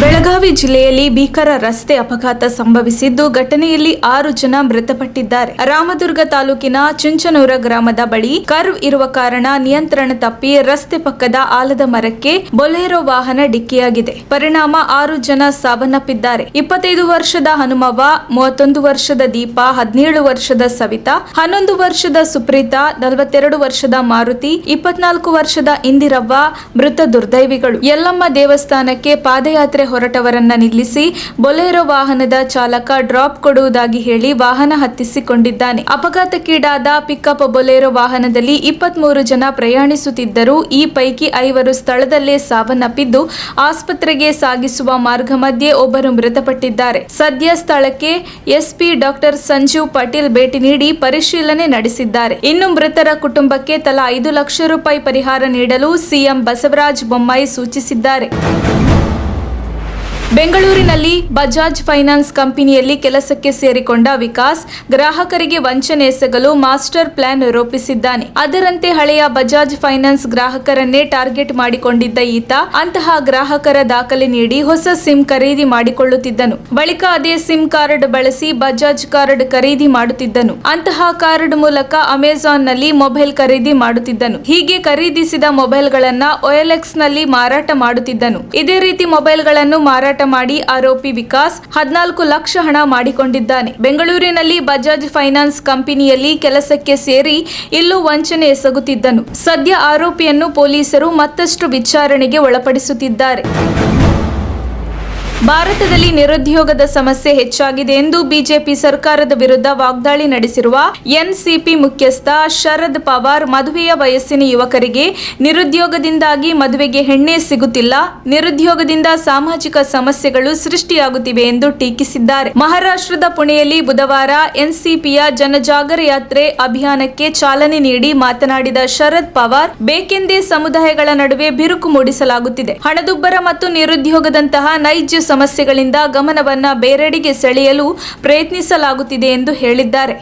ಬೆಳಗಾವಿ ಜಿಲ್ಲೆಯಲ್ಲಿ ಭೀಕರ ರಸ್ತೆ ಅಪಘಾತ ಸಂಭವಿಸಿದ್ದು ಘಟನೆಯಲ್ಲಿ 6 ಜನ ಮೃತಪಟ್ಟಿದ್ದಾರೆ. ರಾಮದುರ್ಗ ತಾಲೂಕಿನ ಚುಂಚನೂರ ಗ್ರಾಮದ ಬಳಿ ಕರ್ವ್ ಇರುವ ಕಾರಣ ನಿಯಂತ್ರಣ ತಪ್ಪಿ ರಸ್ತೆ ಪಕ್ಕದ ಆಲದ ಮರಕ್ಕೆ ಬೊಲೆರೋ ವಾಹನ ಡಿಕ್ಕಿಯಾಗಿದೆ. ಪರಿಣಾಮ 6 ಜನ ಸಾವನ್ನಪ್ಪಿದ್ದಾರೆ. 25 ವರ್ಷದ ಹನುಮವ್ವ, 31 ವರ್ಷದ ದೀಪ, 17 ವರ್ಷದ ಸವಿತಾ, 11 ವರ್ಷದ ಸುಪ್ರೀತಾ, 42 ವರ್ಷದ ಮಾರುತಿ, 24 ವರ್ಷದ ಇಂದಿರವ್ವ ಮೃತ ದುರ್ದೈವಿಗಳು. ಯಲ್ಲಮ್ಮ ದೇವಸ್ಥಾನಕ್ಕೆ ಪಾದಯಾತ್ರೆ ಹೊರಟವರನ್ನ ನಿಲ್ಲಿಸಿ ಬೊಲೆರೋ ವಾಹನದ ಚಾಲಕ ಡ್ರಾಪ್ ಕೊಡುವುದಾಗಿ ಹೇಳಿ ವಾಹನ ಹತ್ತಿಸಿಕೊಂಡಿದ್ದಾನೆ. ಅಪಘಾತಕ್ಕೀಡಾದ ಪಿಕಪ್ ಬೊಲೆರೋ ವಾಹನದಲ್ಲಿ 23 ಜನ ಪ್ರಯಾಣಿಸುತ್ತಿದ್ದರು. ಈ ಪೈಕಿ 5 ಸ್ಥಳದಲ್ಲೇ ಸಾವನ್ನಪ್ಪಿದ್ದು ಆಸ್ಪತ್ರೆಗೆ ಸಾಗಿಸುವ ಮಾರ್ಗ ಮಧ್ಯೆ ಒಬ್ಬರು ಮೃತಪಟ್ಟಿದ್ದಾರೆ. ಸದ್ಯ ಸ್ಥಳಕ್ಕೆ ಎಸ್ಪಿ ಡಾಕ್ಟರ್ ಸಂಜೀವ್ ಪಾಟೀಲ್ ಭೇಟಿ ನೀಡಿ ಪರಿಶೀಲನೆ ನಡೆಸಿದ್ದಾರೆ. ಇನ್ನು ಮೃತರ ಕುಟುಂಬಕ್ಕೆ ತಲಾ 5 ಲಕ್ಷ ರೂಪಾಯಿ ಪರಿಹಾರ ನೀಡಲು ಸಿಎಂ ಬಸವರಾಜ ಬೊಮ್ಮಾಯಿ ಸೂಚಿಸಿದ್ದಾರೆ. ಬೆಂಗಳೂರಿನಲ್ಲಿ ಬಜಾಜ್ ಫೈನಾನ್ಸ್ ಕಂಪನಿಯಲ್ಲಿ ಕೆಲಸಕ್ಕೆ ಸೇರಿಕೊಂಡ ವಿಕಾಸ್ ಗ್ರಾಹಕರಿಗೆ ವಂಚನೆ ಎಸಗಲು ಮಾಸ್ಟರ್ ಪ್ಲಾನ್ ರೂಪಿಸಿದ್ದಾನೆ. ಅದರಂತೆ ಹಳೆಯ ಬಜಾಜ್ ಫೈನಾನ್ಸ್ ಗ್ರಾಹಕರನ್ನೇ ಟಾರ್ಗೆಟ್ ಮಾಡಿಕೊಂಡಿದ್ದ ಈತ ಅಂತಹ ಗ್ರಾಹಕರ ದಾಖಲೆ ನೀಡಿ ಹೊಸ ಸಿಮ್ ಖರೀದಿ ಮಾಡಿಕೊಳ್ಳುತ್ತಿದ್ದನು. ಬಳಿಕ ಅದೇ ಸಿಮ್ ಕಾರ್ಡ್ ಬಳಸಿ ಬಜಾಜ್ ಕಾರ್ಡ್ ಖರೀದಿ ಮಾಡುತ್ತಿದ್ದನು. ಅಂತಹ ಕಾರ್ಡ್ ಮೂಲಕ ಅಮೆಜಾನ್ನಲ್ಲಿ ಮೊಬೈಲ್ ಖರೀದಿ ಮಾಡುತ್ತಿದ್ದನು. ಹೀಗೆ ಖರೀದಿಸಿದ ಮೊಬೈಲ್ಗಳನ್ನ OLX ನಲ್ಲಿ ಮಾರಾಟ ಮಾಡುತ್ತಿದ್ದನು. ಇದೇ ರೀತಿ ಮೊಬೈಲ್ಗಳನ್ನು ಮಾರಾಟ ಮಾಡಿ ಆರೋಪಿ ವಿಕಾಸ್ 14 ಲಕ್ಷ ಹಣ ಮಾಡಿಕೊಂಡಿದ್ದಾನೆ. ಬೆಂಗಳೂರಿನಲ್ಲಿ ಬಜಾಜ್ ಫೈನಾನ್ಸ್ ಕಂಪನಿಯಲ್ಲಿ ಕೆಲಸಕ್ಕೆ ಸೇರಿ ಇಲ್ಲೂ ವಂಚನೆ ಎಸಗುತ್ತಿದ್ದನು. ಸದ್ಯ ಆರೋಪಿಯನ್ನು ಪೊಲೀಸರು ಮತ್ತಷ್ಟು ವಿಚಾರಣೆಗೆ ಒಳಪಡಿಸುತ್ತಿದ್ದಾರೆ. ಭಾರತದಲ್ಲಿ ನಿರುದ್ಯೋಗದ ಸಮಸ್ಯೆ ಹೆಚ್ಚಾಗಿದೆ ಎಂದು ಬಿಜೆಪಿ ಸರ್ಕಾರದ ವಿರುದ್ಧ ವಾಗ್ದಾಳಿ ನಡೆಸಿರುವ ಎನ್ಸಿಪಿ ಮುಖ್ಯಸ್ಥ ಶರದ್ ಪವಾರ್ ಮದುವೆಯ ವಯಸ್ಸಿನ ಯುವಕರಿಗೆ ನಿರುದ್ಯೋಗದಿಂದಾಗಿ ಮದುವೆಗೆ ಹೆಣ್ಣೆ ಸಿಗುತ್ತಿಲ್ಲ, ನಿರುದ್ಯೋಗದಿಂದ ಸಾಮಾಜಿಕ ಸಮಸ್ಯೆಗಳು ಸೃಷ್ಟಿಯಾಗುತ್ತಿವೆ ಎಂದು ಟೀಕಿಸಿದ್ದಾರೆ. ಮಹಾರಾಷ್ಟ್ರದ ಪುಣೆಯಲ್ಲಿ ಬುಧವಾರ ಎನ್ಸಿಪಿಯ ಜನಜಾಗರ ಯಾತ್ರೆ ಅಭಿಯಾನಕ್ಕೆ ಚಾಲನೆ ನೀಡಿ ಮಾತನಾಡಿದ ಶರದ್ ಪವಾರ್, ಬೇಕೆಂದೇ ಸಮುದಾಯಗಳ ನಡುವೆ ಬಿರುಕು ಮೂಡಿಸಲಾಗುತ್ತಿದೆ. ಹಣದುಬ್ಬರ ಮತ್ತು ನಿರುದ್ಯೋಗದಂತಹ ನೈಜ ಸಮಸ್ಯೆಗಳಿಂದ ಗಮನವನ್ನ ಬೇರೆಡೆಗೆ ಸೆಳೆಯಲು ಪ್ರಯತ್ನಿಸಲಾಗುತ್ತಿದೆ ಎಂದು ಹೇಳಿದ್ದಾರೆ.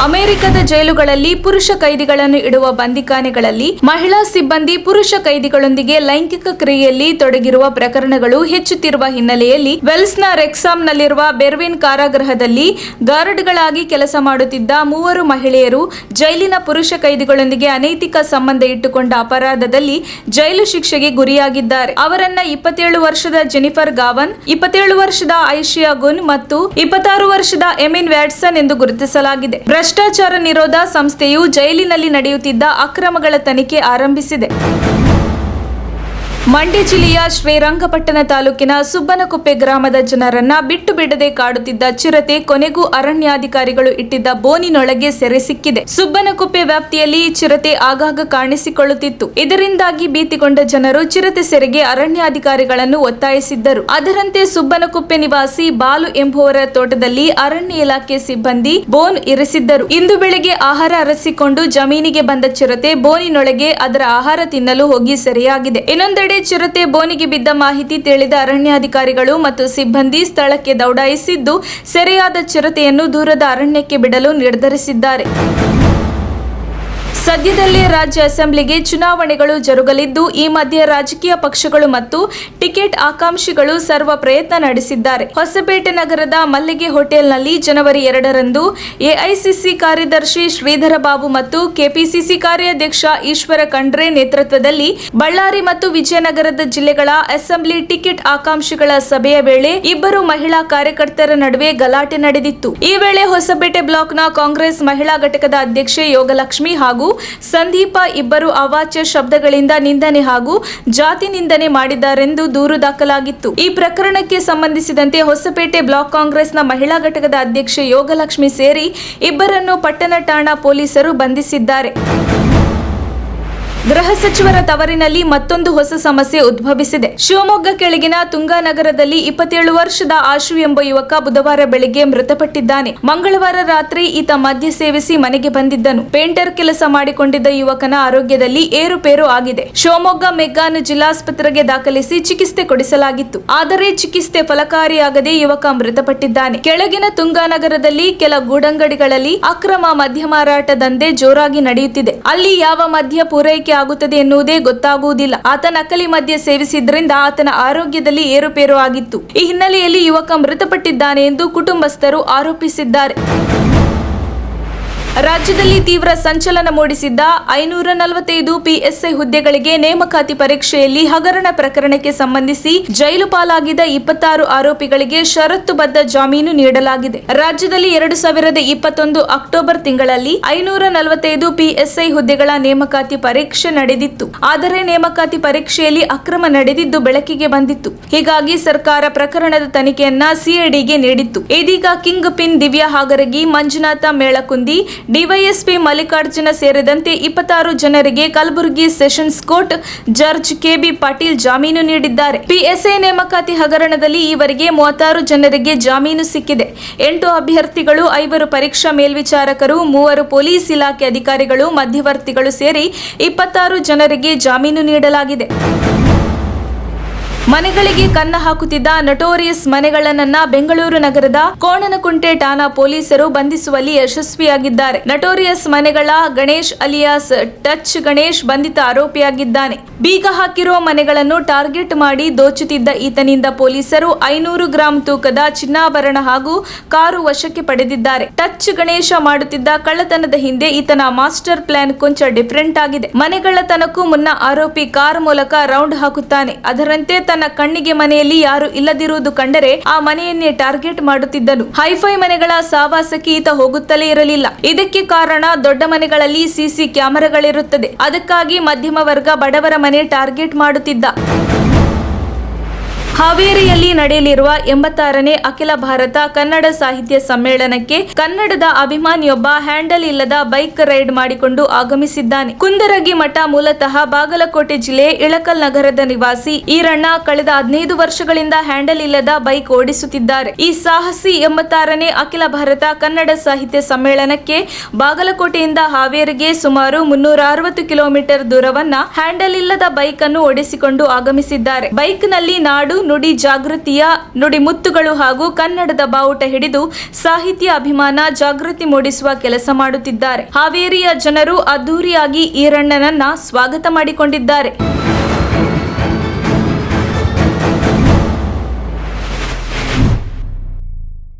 ಅಮೆರಿಕದ ಜೈಲುಗಳಲ್ಲಿ ಪುರುಷ ಕೈದಿಗಳನ್ನು ಇಡುವ ಬಂದಿಖಾನೆಗಳಲ್ಲಿ ಮಹಿಳಾ ಸಿಬ್ಬಂದಿ ಪುರುಷ ಕೈದಿಗಳೊಂದಿಗೆ ಲೈಂಗಿಕ ಕ್ರಿಯೆಯಲ್ಲಿ ತೊಡಗಿರುವ ಪ್ರಕರಣಗಳು ಹೆಚ್ಚುತ್ತಿರುವ ಹಿನ್ನೆಲೆಯಲ್ಲಿ ವೆಲ್ಸ್ನ ರೆಕ್ಸಾಮ್ನಲ್ಲಿರುವ ಬೆರ್ವಿನ್ ಕಾರಾಗೃಹದಲ್ಲಿ ಗಾರ್ಡ್ಗಳಾಗಿ ಕೆಲಸ ಮಾಡುತ್ತಿದ್ದ 3 ಮಹಿಳೆಯರು ಜೈಲಿನ ಪುರುಷ ಕೈದಿಗಳೊಂದಿಗೆ ಅನೈತಿಕ ಸಂಬಂಧ ಇಟ್ಟುಕೊಂಡ ಅಪರಾಧದಲ್ಲಿ ಜೈಲು ಶಿಕ್ಷೆಗೆ ಗುರಿಯಾಗಿದ್ದಾರೆ. ಅವರನ್ನ 27 ವರ್ಷದ ಜೆನಿಫರ್ ಗಾವನ್, 27 ವರ್ಷದ ಐಶಿಯಾ ಗುನ್ ಮತ್ತು 26 ವರ್ಷದ ಎಮಿನ್ ವ್ಯಾಟ್ಸನ್ ಎಂದು ಗುರುತಿಸಲಾಗಿದೆ. ಭ್ರಷ್ಟಾಚಾರ ನಿರೋಧ ಸಂಸ್ಥೆಯು ಜೈಲಿನಲ್ಲಿ ನಡೆಯುತ್ತಿದ್ದ ಅಕ್ರಮಗಳ ತನಿಖೆ ಆರಂಭಿಸಿದೆ. ಮಂಡ್ಯ ಜಿಲ್ಲೆಯ ಶ್ರೀರಂಗಪಟ್ಟಣ ತಾಲೂಕಿನ ಸುಬ್ಬನಕುಪ್ಪೆ ಗ್ರಾಮದ ಜನರನ್ನ ಬಿಟ್ಟು ಬಿಡದೆ ಕಾಡುತ್ತಿದ್ದ ಚಿರತೆ ಕೊನೆಗೂ ಅರಣ್ಯಾಧಿಕಾರಿಗಳು ಇಟ್ಟಿದ್ದ ಬೋನಿನೊಳಗೆ ಸೆರೆ ಸಿಕ್ಕಿದೆ. ಸುಬ್ಬನಕುಪ್ಪೆ ವ್ಯಾಪ್ತಿಯಲ್ಲಿ ಚಿರತೆ ಆಗಾಗ ಕಾಣಿಸಿಕೊಳ್ಳುತ್ತಿತ್ತು. ಇದರಿಂದಾಗಿ ಭೀತಿಗೊಂಡ ಜನರು ಚಿರತೆ ಸೆರೆಗೆ ಅರಣ್ಯಾಧಿಕಾರಿಗಳನ್ನು ಒತ್ತಾಯಿಸಿದ್ದರು. ಅದರಂತೆ ಸುಬ್ಬನಕುಪ್ಪೆ ನಿವಾಸಿ ಬಾಲು ಎಂಬುವರ ತೋಟದಲ್ಲಿ ಅರಣ್ಯ ಇಲಾಖೆ ಸಿಬ್ಬಂದಿ ಬೋನ್ ಇರಿಸಿದ್ದರು. ಇಂದು ಬೆಳಗ್ಗೆ ಆಹಾರ ಅರಸಿಕೊಂಡು ಜಮೀನಿಗೆ ಬಂದ ಚಿರತೆ ಬೋನಿನೊಳಗೆ ಅದರ ಆಹಾರ ತಿನ್ನಲು ಹೋಗಿ ಸೆರೆಯಾಗಿದೆ. ಇನ್ನೊಂದೆಡೆ ಚಿರತೆ ಬೋನಿಗೆ ಬಿದ್ದ ಮಾಹಿತಿ ತಿಳಿದ ಅರಣ್ಯಾಧಿಕಾರಿಗಳು ಮತ್ತು ಸಿಬ್ಬಂದಿ ಸ್ಥಳಕ್ಕೆ ದೌಡಾಯಿಸಿದ್ದು ಸೆರೆಯಾದ ಚಿರತೆಯನ್ನು ದೂರದ ಅರಣ್ಯಕ್ಕೆ ಬಿಡಲು ನಿರ್ಧರಿಸಿದ್ದಾರೆ. ಸದ್ಯದಲ್ಲೇ ರಾಜ್ಯ ಅಸೆಂಬ್ಲಿಗೆ ಚುನಾವಣೆಗಳು ಜರುಗಲಿದ್ದು, ಈ ಮಧ್ಯೆ ರಾಜಕೀಯ ಪಕ್ಷಗಳು ಮತ್ತು ಟಿಕೆಟ್ ಆಕಾಂಕ್ಷಿಗಳು ಸರ್ವ ಪ್ರಯತ್ನ ನಡೆಸಿದ್ದಾರೆ. ಹೊಸಪೇಟೆ ನಗರದ ಮಲ್ಲಿಗೆ ಹೋಟೆಲ್ನಲ್ಲಿ ಜನವರಿ 2ರಂದು ಎಐಸಿಸಿ ಕಾರ್ಯದರ್ಶಿ ಶ್ರೀಧರ ಬಾಬು ಮತ್ತು ಕೆಪಿಸಿಸಿ ಕಾರ್ಯಾಧ್ಯಕ್ಷ ಈಶ್ವರ ಖಂಡ್ರೆ ನೇತೃತ್ವದಲ್ಲಿ ಬಳ್ಳಾರಿ ಮತ್ತು ವಿಜಯನಗರದ ಜಿಲ್ಲೆಗಳ ಅಸೆಂಬ್ಲಿ ಟಿಕೆಟ್ ಆಕಾಂಕ್ಷಿಗಳ ಸಭೆಯ ವೇಳೆ ಇಬ್ಬರು ಮಹಿಳಾ ಕಾರ್ಯಕರ್ತರ ನಡುವೆ ಗಲಾಟೆ ನಡೆದಿತ್ತು. ಈ ವೇಳೆ ಹೊಸಪೇಟೆ ಬ್ಲಾಕ್ನ ಕಾಂಗ್ರೆಸ್ ಮಹಿಳಾ ಘಟಕದ ಅಧ್ಯಕ್ಷೆ ಯೋಗಲಕ್ಷ್ಮಿ ಹಾಗೂ ಸಂದೀಪ ಇಬ್ಬರು ಅವಾಚ್ಯ ಶಬ್ದಗಳಿಂದ ನಿಂದನೆ ಹಾಗೂ ಜಾತಿ ನಿಂದನೆ ಮಾಡಿದ್ದಾರೆಂದು ದೂರು ದಾಖಲಾಗಿತ್ತು. ಈ ಪ್ರಕರಣಕ್ಕೆ ಸಂಬಂಧಿಸಿದಂತೆ ಹೊಸಪೇಟೆ ಬ್ಲಾಕ್ ಕಾಂಗ್ರೆಸ್ನ ಮಹಿಳಾ ಘಟಕದ ಅಧ್ಯಕ್ಷೆ ಯೋಗಲಕ್ಷ್ಮಿ ಸೇರಿ ಇಬ್ಬರನ್ನು ಪಟ್ಟಣ ಠಾಣಾ ಪೊಲೀಸರು ಬಂಧಿಸಿದ್ದಾರೆ. ಗೃಹ ಸಚಿವರ ತವರಿನಲ್ಲಿ ಮತ್ತೊಂದು ಹೊಸ ಸಮಸ್ಯೆ ಉದ್ಭವಿಸಿದೆ. ಶಿವಮೊಗ್ಗ ಕೆಳಗಿನ ತುಂಗಾನಗರದಲ್ಲಿ 27 ವರ್ಷದ ಆಶು ಎಂಬ ಯುವಕ ಬುಧವಾರ ಬೆಳಿಗ್ಗೆ ಮೃತಪಟ್ಟಿದ್ದಾನೆ. ಮಂಗಳವಾರ ರಾತ್ರಿ ಈತ ಮದ್ಯ ಸೇವಿಸಿ ಮನೆಗೆ ಬಂದಿದ್ದನು. ಪೇಂಟರ್ ಕೆಲಸ ಮಾಡಿಕೊಂಡಿದ್ದ ಯುವಕನ ಆರೋಗ್ಯದಲ್ಲಿ ಏರುಪೇರು ಆಗಿದೆ. ಶಿವಮೊಗ್ಗ ಮೆಗ್ಗಾನ್ ಜಿಲ್ಲಾಸ್ಪತ್ರೆಗೆ ದಾಖಲಿಸಿ ಚಿಕಿತ್ಸೆ ಕೊಡಿಸಲಾಗಿತ್ತು. ಆದರೆ ಚಿಕಿತ್ಸೆ ಫಲಕಾರಿಯಾಗದೆ ಯುವಕ ಮೃತಪಟ್ಟಿದ್ದಾನೆ. ಕೆಳಗಿನ ತುಂಗಾನಗರದಲ್ಲಿ ಕೆಲ ಗೂಡಂಗಡಿಗಳಲ್ಲಿ ಅಕ್ರಮ ಮದ್ಯ ಮಾರಾಟ ದಂಧೆ ಜೋರಾಗಿ ನಡೆಯುತ್ತಿದೆ. ಅಲ್ಲಿ ಯಾವ ಮದ್ಯ ಪೂರೈಕೆ ಆಗುತ್ತದೆ ಎನ್ನುವುದೇ ಗೊತ್ತಾಗುವುದಿಲ್ಲ. ಆತ ನಕಲಿ ಮದ್ಯ ಸೇವಿಸಿದ್ರಿಂದ ಆತನ ಆರೋಗ್ಯದಲ್ಲಿ ಏರುಪೇರು ಆಗಿತ್ತು. ಈ ಹಿನ್ನೆಲೆಯಲ್ಲಿ ಯುವಕ ಮೃತಪಟ್ಟಿದ್ದಾನೆ ಎಂದು ಕುಟುಂಬಸ್ಥರು ಆರೋಪಿಸಿದ್ದಾರೆ. ರಾಜ್ಯದಲ್ಲಿ ತೀವ್ರ ಸಂಚಲನ ಮೂಡಿಸಿದ್ದ 545 PSI ಹುದ್ದೆಗಳಿಗೆ ನೇಮಕಾತಿ ಪರೀಕ್ಷೆಯಲ್ಲಿ ಹಗರಣ ಪ್ರಕರಣಕ್ಕೆ ಸಂಬಂಧಿಸಿ ಜೈಲು ಪಾಲಾಗಿದ್ದ 26 ಆರೋಪಿಗಳಿಗೆ ಷರತ್ತುಬದ್ಧ ಜಾಮೀನು ನೀಡಲಾಗಿದೆ. ರಾಜ್ಯದಲ್ಲಿ 2021 ಅಕ್ಟೋಬರ್ ತಿಂಗಳಲ್ಲಿ 545 PSI ಹುದ್ದೆಗಳ ನೇಮಕಾತಿ ಪರೀಕ್ಷೆ ನಡೆದಿತ್ತು. ಆದರೆ ನೇಮಕಾತಿ ಪರೀಕ್ಷೆಯಲ್ಲಿ ಅಕ್ರಮ ನಡೆದಿದ್ದು ಬೆಳಕಿಗೆ ಬಂದಿತ್ತು. ಹೀಗಾಗಿ ಸರ್ಕಾರ ಪ್ರಕರಣದ ತನಿಖೆಯನ್ನ CIDಗೆ ನೀಡಿತ್ತು. ಇದೀಗ kingpin Divya Hagaragi, Manjunatha Melakundi, DYSP Mallikarjuna ಸೇರಿದಂತೆ 26 ಜನರಿಗೆ Kalaburagi sessions court judge KB Patil ಜಾಮೀನು ನೀಡಿದ್ದಾರೆ. PSI ನೇಮಕಾತಿ ಹಗರಣದಲ್ಲಿ ಈವರೆಗೆ 36 ಜನರಿಗೆ ಜಾಮೀನು ಸಿಕ್ಕಿದೆ. 8 ಅಭ್ಯರ್ಥಿಗಳು, 5 ಪರೀಕ್ಷಾ ಮೇಲ್ವಿಚಾರಕರು, 3 ಪೊಲೀಸ್ ಇಲಾಖೆ ಅಧಿಕಾರಿಗಳು, ಮಧ್ಯವರ್ತಿಗಳು ಸೇರಿ 26 ಜನರಿಗೆ ಜಾಮೀನು ನೀಡಲಾಗಿದೆ. ಮನೆಗಳಿಗೆ ಕನ್ನ ಹಾಕುತ್ತಿದ್ದ ನಟೋರಿಯಸ್ ಮನೆಗಳ್ಳನನ್ನ ಬೆಂಗಳೂರು ನಗರದ ಕೋಣನಕುಂಟೆ ಠಾಣಾ ಪೊಲೀಸರು ಬಂಧಿಸುವಲ್ಲಿ ಯಶಸ್ವಿಯಾಗಿದ್ದಾರೆ. ನಟೋರಿಯಸ್ ಮನೆಗಳ ಗಣೇಶ್ ಅಲಿಯಾಸ್ ಟಚ್ ಗಣೇಶ್ ಬಂಧಿತ ಆರೋಪಿಯಾಗಿದ್ದಾನೆ. ಬೀಗ ಹಾಕಿರುವ ಮನೆಗಳನ್ನು ಟಾರ್ಗೆಟ್ ಮಾಡಿ ದೋಚುತ್ತಿದ್ದ ಈತನಿಂದ ಪೊಲೀಸರು 500 ಗ್ರಾಂ ತೂಕದ ಚಿನ್ನಾಭರಣ ಹಾಗೂ ಕಾರು ವಶಕ್ಕೆ ಪಡೆದಿದ್ದಾರೆ. ಟಚ್ ಗಣೇಶ ಮಾಡುತ್ತಿದ್ದ ಕಳ್ಳತನದ ಹಿಂದೆ ಈತನ ಮಾಸ್ಟರ್ ಪ್ಲಾನ್ ಕೊಂಚ ಡಿಫರೆಂಟ್ ಆಗಿದೆ. ಮನೆಗಳ್ಳತನಕ್ಕೂ ಮುನ್ನ ಆರೋಪಿ ಕಾರ್ ಮೂಲಕ ರೌಂಡ್ ಹಾಕುತ್ತಾನೆ. ಅದರಂತೆ ತನ್ನ ಕಣ್ಣಿಗೆ ಮನೆಯಲ್ಲಿ ಯಾರು ಇಲ್ಲದಿರುವುದು ಕಂಡರೆ ಆ ಮನೆಯನ್ನೇ ಟಾರ್ಗೆಟ್ ಮಾಡುತ್ತಿದ್ದನು. ಹೈಫೈ ಮನೆಗಳ ಸಾವಾಸಕ್ಕೆ ಈತ ಹೋಗುತ್ತಲೇ ಇರಲಿಲ್ಲ. ಇದಕ್ಕೆ ಕಾರಣ ದೊಡ್ಡ ಮನೆಗಳಲ್ಲಿ CC ಕ್ಯಾಮೆರಾಗಳಿರುತ್ತದೆ. ಅದಕ್ಕಾಗಿ ಮಧ್ಯಮ ವರ್ಗ ಬಡವರ ಮನೆ ಟಾರ್ಗೆಟ್ ಮಾಡುತ್ತಿದ್ದ. ಹಾವೇರಿಯಲ್ಲಿ ನಡೆಯಲಿರುವ 86ನೇ ಅಖಿಲ ಭಾರತ ಕನ್ನಡ ಸಾಹಿತ್ಯ ಸಮ್ಮೇಳನಕ್ಕೆ ಕನ್ನಡದ ಅಭಿಮಾನಿಯೊಬ್ಬ ಹ್ಯಾಂಡಲ್ ಇಲ್ಲದ ಬೈಕ್ ರೈಡ್ ಮಾಡಿಕೊಂಡು ಆಗಮಿಸಿದ್ದಾನೆ. ಕುಂದರಗಿ ಮಠ ಮೂಲತಃ ಬಾಗಲಕೋಟೆ ಜಿಲ್ಲೆ ಇಳಕಲ್ ನಗರದ ನಿವಾಸಿ ಈರಣ್ಣ ಕಳೆದ 15 ವರ್ಷಗಳಿಂದ ಹ್ಯಾಂಡಲ್ ಇಲ್ಲದ ಬೈಕ್ ಓಡಿಸುತ್ತಿದ್ದಾರೆ. ಈ ಸಾಹಸಿ 86ನೇ ಅಖಿಲ ಭಾರತ ಕನ್ನಡ ಸಾಹಿತ್ಯ ಸಮ್ಮೇಳನಕ್ಕೆ ಬಾಗಲಕೋಟೆಯಿಂದ ಹಾವೇರಿಗೆ ಸುಮಾರು 360 ಕಿಲೋಮೀಟರ್ ದೂರವನ್ನ ಹ್ಯಾಂಡಲ್ ಇಲ್ಲದ ಬೈಕ್ ಅನ್ನು ಓಡಿಸಿಕೊಂಡು ಆಗಮಿಸಿದ್ದಾರೆ. ಬೈಕ್ ನಲ್ಲಿ ನಾಡು ನುಡಿ ಜಾಗೃತಿಯ ನುಡಿಮುತ್ತುಗಳು ಹಾಗೂ ಕನ್ನಡದ ಬಾವುಟ ಹಿಡಿದು ಸಾಹಿತ್ಯ ಅಭಿಮಾನ ಜಾಗೃತಿ ಮೂಡಿಸುವ ಕೆಲಸ ಮಾಡುತ್ತಿದ್ದಾರೆ. ಹಾವೇರಿಯ ಜನರು ಅದ್ದೂರಿಯಾಗಿ ಈರಣ್ಣನನ್ನ ಸ್ವಾಗತ ಮಾಡಿಕೊಂಡಿದ್ದಾರೆ.